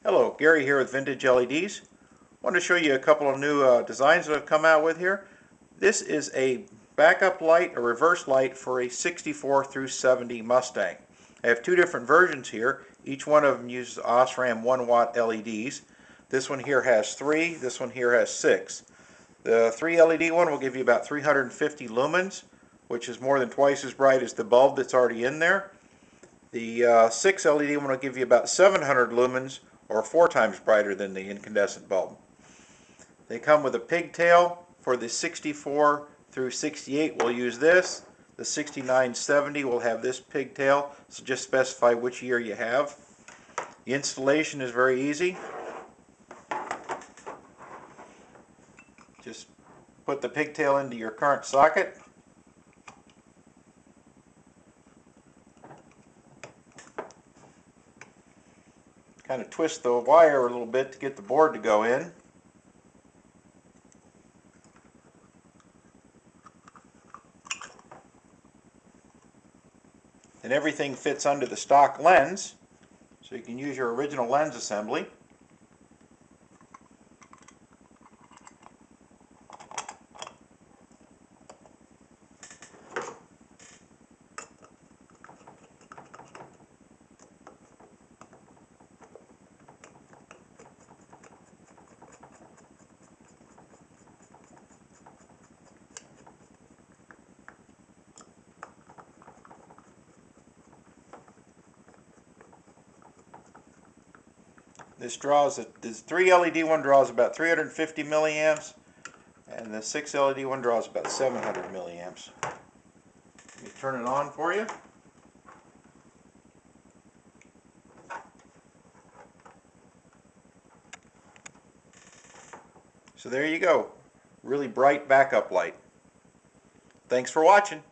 Hello, Gary here with Vintage LEDs. I want to show you a couple of new designs that I've come out with here. This is a backup light, a reverse light for a 64 through 70 Mustang. I have two different versions here. Each one of them uses Osram 1-watt LEDs. This one here has 3, this one here has 6. The 3 LED one will give you about 350 lumens, which is more than twice as bright as the bulb that's already in there. The 6 LED one will give you about 700 lumens, or 4 times brighter than the incandescent bulb. They come with a pigtail. For the 64 through 68 we'll use this. The 69-70 will have this pigtail, so just specify which year you have. The installation is very easy. Just put the pigtail into your current socket. Kind of twist the wire a little bit to get the board to go in. And everything fits under the stock lens, so you can use your original lens assembly. This 3 LED one draws about 350 milliamps, and the 6 LED one draws about 700 milliamps. Let me turn it on for you. So there you go. Really bright backup light. Thanks for watching.